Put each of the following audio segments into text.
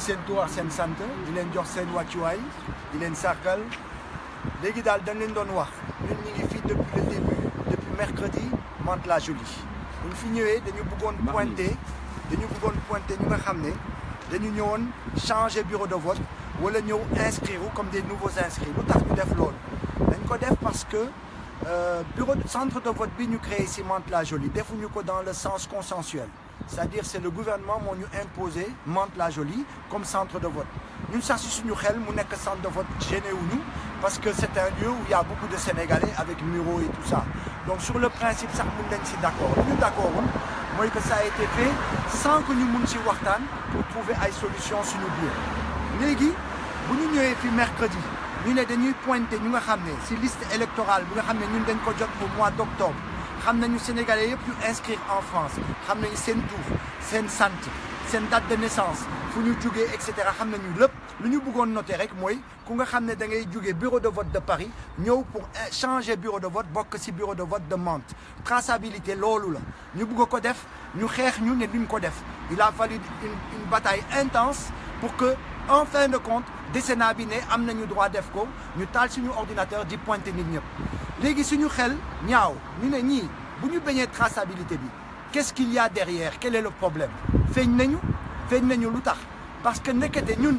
seen tur ak seen sant di leen jox seen wàccuwaay di leen sargal léegi daal dañ leen doon wax ñun ñu ngi fii depuis le début depuis mercredi Mantes-la-Jolie bu ñu fi ñëwee dañu bëggoon pointer ñu nga xam ne dañu ñëwoon changer bureau de vote wala ñëw inscrire comme des nouveaux inscrits lu tax ñu def loolu dañ ko def parce que bureau de centre de vote bi ñu créé ici Mantes-la-Jolie defuñu ko dans le sens consensuel c'est-à-dire c'est le gouvernement moo ñu imposé Mantes-la-Jolie comme centre de vote ñun sax si suñu xel mu nekk centre de vote gêné wuñu parce que c'est un lieu où il y a beaucoup de Sénégalais avec muraux et tout ça donc sur le principe sax mun nañ si d'accord lu ñu d'accord woon mooy que ça a été fait sans que ñu mun si waxtaan pour trouver ay solution suñu biir léegi bu ñu ñëwee fi mercredi ñu ne dañuy pointer ñu nga xam ne si liste électorale bi nga xam ne ñun dañ ko jot au mois d'octobre xam nañu Sénégalais yëpp yu inscrire en France xam nañu seen tur seen sant seen date de naissance fu ñu jugee et cetera xam nañu lépp lu ñu bëggoon noter rek mooy ku nga xam ne da ngay jugee bureau de vote de Paris ñëw pour changer bureau de vote bokk ci bureau de vote de Mantes traçabilité loolu la ñu bëgg ko def ñu xeex ñu ne duñ ko def il a fallu une bataille intense pour que en fin de compte décenat bi ne am nañu droit def ko ñu taal suñu ordinateur di pointer nit ñëpp léegi suñu xel ñaaw ñu ne ñii bu ñu bañee traçabilité bi qu'est-ce qu'il y a derrière quel est le problème feeñ nañu lu tax parce que nekkete ñun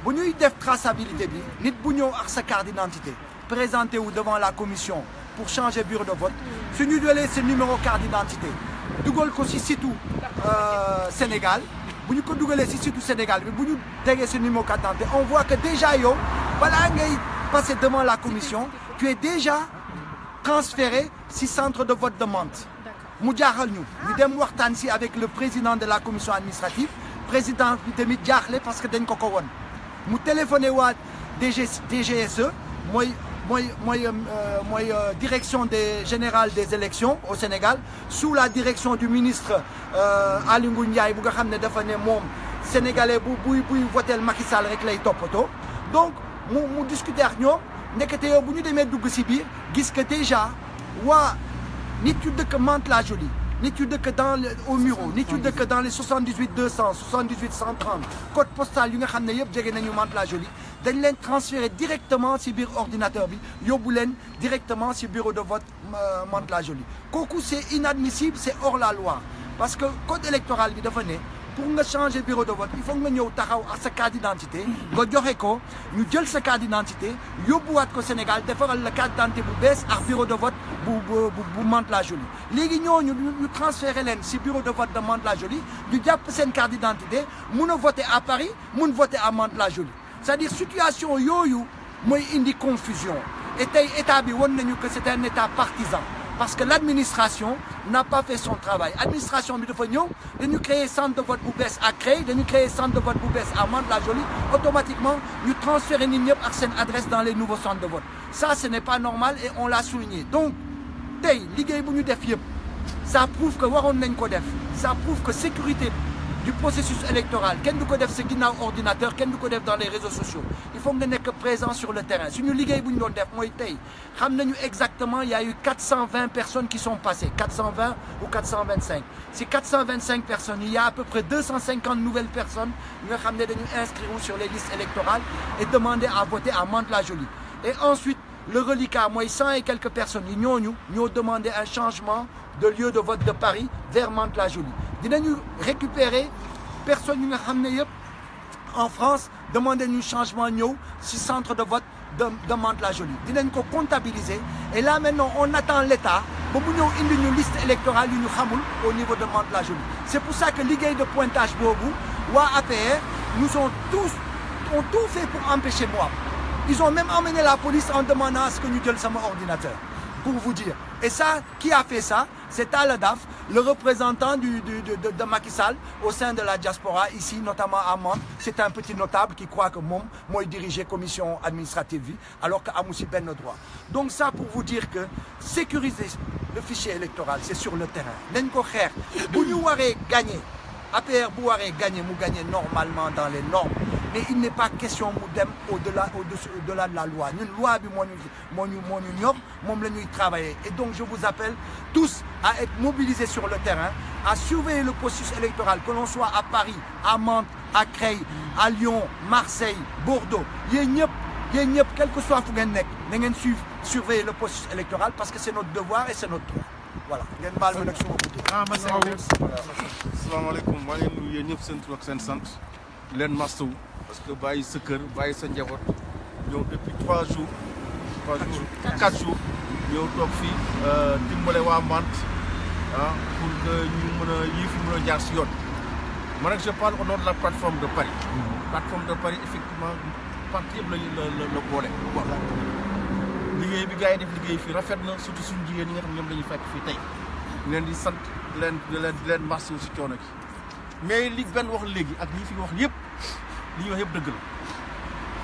bu ñuy def traçabilité bi nit bu ñëw ak sa carte d'identité présenté wu devant la commission pour changer bureau de vote suñu jëlee sa numéro carte d'identité dugal ko ci site Sénégal bu ñu ko dugalee ci site Sénégal bi bu ñu tegee sa numéro carte d'identité on voit que déjà yow balaa ngay passer devant la commission tu es déjà transféré ci centre de vote de Mantes mu jaaxal ñu dem waxtaan ci avec le président de la commission administrative président bi tamit jaaxle parce que dañ ko won mu téléphoné waa DGSE mooy direction générale des élections au Sénégal sous la direction du ministre Aly Ngouille Ndiaye bu nga xam ne dafa ne moom sénégalais buy votel Macky Sall rek lay toppatoo donc mu discuter ak ñoom nekkate yow bu ñu demee dugg ci biir gis que déjà waa nit yu dëkk Mantes-la-Jolie nit yu dëkk au Muro nit yu dëkk dans les 78 200 78 130 code postal yu nga xam ne yëpp jege nañu Mantes-la-Jolie dañ leen transférer directement ci biir ordinateur bi yóbbu leen directement ci bureau de vote Mantes-la-Jolie kooku c'est inadmissible c'est hors la loi parce que code électoral bi dafa ne pour nga changer bureau de vote il faut nga ñëw taxaw ak sa carte d'identité nga joxe ko ñu jël sa carte d'identité yóbbuwaat ko Sénégal defaral la carte d'identité bu bees ak bureau de vote bu Mantes-la-Jolie léegi ñooñu ñu transféré leen ci bureau de vote de Mantes-la-Jolie ñu jàpp seen carte d'identité mun a voter à Paris mun voter à Mantes-la-Jolie c'est-à-dire situation yooyu mooy indi confusion et tey état bi won nañu que c'est un état partisan parce que l'administration n'a pas fait son travail administration bi dafa ñëw dañu créer centre de vote bu bees à Creil dañu créer centre de vote bu bees à Mantes-la-Jolie automatiquement ñu transférer nit ñëpp ak seen adresse dans les nouveaux centres de vote ça ce n'est pas normal et on l'a souligné donc tey liggéey bu ñu def yëpp ça prouve que waroon nañ ko def ça prouve que sécurité du processus électoral kenn du ko def sa ginnaaw ordinateur kenn du ko def dans les réseaux sociaux il faut nga nekk présent sur le terrain suñu liggéey bu ñu doon def mooy tey xam nañu exactement il y a eu 420 personnes qui sont passées 420 ou 425 si 425 personnes il y a à peu près 250 nouvelles personnes yi nga xam ne dañu inscrire sur les listes électorales et demander à voter à Mantes-la-Jolie et ensuite le reliquat mooy 100 et quelques personnes yi ñoo demandé un changement de lieu de vote de Paris vers Mantes-la-Jolie dinañu récupérer personnes yi nga xam ne yëpp en France demander ñu changement ñëw ci centre de vote de Mantes-la-Jolie dinañ ko comptabiliser et là maintenant on attend l'État ba mu ñëw indi ñu liste électorale yu ñu xamul au niveau de Mantes-la-Jolie c'est pour ça que liggéey de pointage boobu waa APR nous ont tout fait pour empêcher moi ils ont même emmené la police en demandant à ce que ñu jël sama ordinateur pour vous dire et ça qui a fait ça c'est Talla Daf le représentant de Macky Sall au sein de la diaspora ici notamment à Mantes c'est un petit notable qui croit que moom mooy diriger commission administrative bi alors que amu ci benn droit donc ça pour vous dire que sécuriser le fichier électoral c'est sur le terrain nañ ko xeex bu ñu waree gagner APR bu waree gagner mu gagner normalement dans les normes mais il n'est pas question mu dem au-delà de la loi ñun loi bi moo ñu ñor moom la ñuy travailler et donc je vous appelle tous à être mobilisés sur le terrain à surveiller le processus électoral que l'on soit à Paris à Mantes à Creil à Lyon Marseille Bordeaux yéen ñëpp quel que soit fu ngeen nekk na ngeen surveiller le processus électoral parce que c'est notre devoir et c'est notre droit voilà ngeen baal ma nag suma guddi. asalaamaaleykum maa ngi nuyu yéen ñëpp seen tur ak seen sant leen mastaw parce que bàyyi sa kër bàyyi sa njaboot ñëw depuis 4 jours ñëw toog fii dimbale waa Mantes pour que ñu mën a yii fi mën a jaar si yoon man nag je parle au nom de la plateforme de Paris. Plateforme de Paris effectivement parti yëpp la boole. liggéey bi gars yi def liggéey fii rafet na surtout suñu jigéen ñi nga xam ñoom lañuy fekk fii tey ñu leen di sant di leen marché aussi coono gi mais li benn wax léegi ak ñi fi wax yëpp li ñuy wax yëpp dëgg la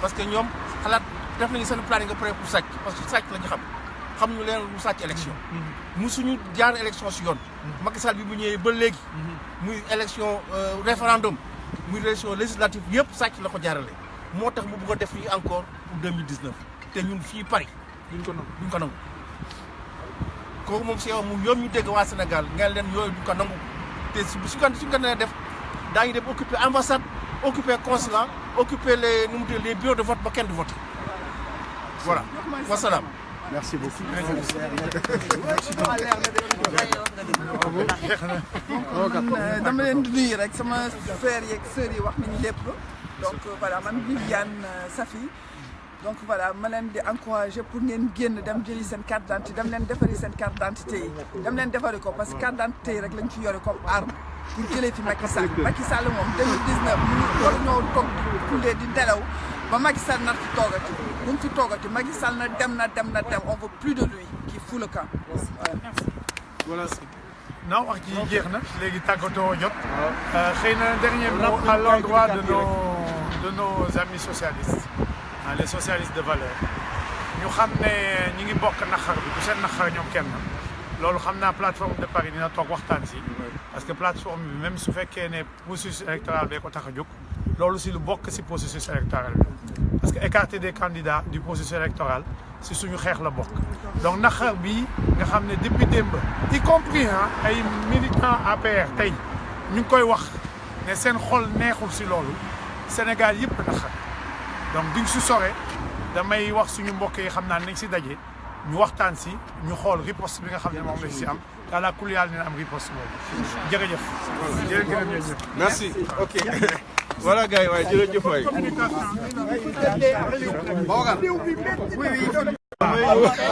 parce que ñoom xalaat def nañu seen planning nga prêt pour sàcc parce que sàcc la ñu xam ñu leen lu sàcc élection musuñu jaar élection si yoon Macky Sall bi bu ñëwee ba léegi muy élection référendum muy élection législative yëpp sàcc la ko jaarale moo tax mu bëgg a def lii encore pour 2019 te ñun fii Paris duñ ko nangu kooku moom si yow mu yoom ñu dégg waa Sénégal ngeen leen yooyu duñ ko nangu te suñ ko nee def daañu dem occuper ambassade occuper consulat occuper les bureaux de vote ba kenn du vote voilà wasalaam. Merci beaucoup. dama leen di nuyu rek sama frères yeeg sœurs yi wax nañu lépp donc voilà man Viviane Safi donc voilà ma leen di encourager pour ngeen génn dem jëli seen carte d'identité dem leen defari seen carte d'identité yi dem leen defari ko parce que carte d'identité yi rek lañ ci yore comme arme pour jëlee fi Macky Sall moom 2019 mu war ñoo toog di di nelaw ba Macky Sall na fi toogati bu mu fi toogati Macky Sall na dem on veut plus de lui qui fout le camp Voilà. non wax ji jeex na léegi tàggatoo jot xëy na dernier mot à l'endroit de nos amis socialistes les socialistes de valeur ñu xam ne ñi ngi bokk naxar bi du seen naxar ñoom kenn loolu xam naa plateforme de Paris dina toog waxtaan si parce que plateforme bi même su fekkee ne processus électoral bee ko tax a jóg loolu si lu bokk si processus électoral bi parce que écarter des candidats du processus électoral si suñu xeex la bokk donc naxar bi nga xam ne depuis démb y compris ay militants APR tey ñu ngi koy wax ne seen xol neexul si loolu Sénégal yëpp naxar donc duñ si sore damay wax suñu mbokk yi xam naa nañ si daje ñu waxtaan si ñu xool riposte bi nga xam ne moom lañ si am daal ku yàlla dina am riposte boobu jërëjëf. jërëjëf merci ok voilà gars yi waaye jërëjëf waay.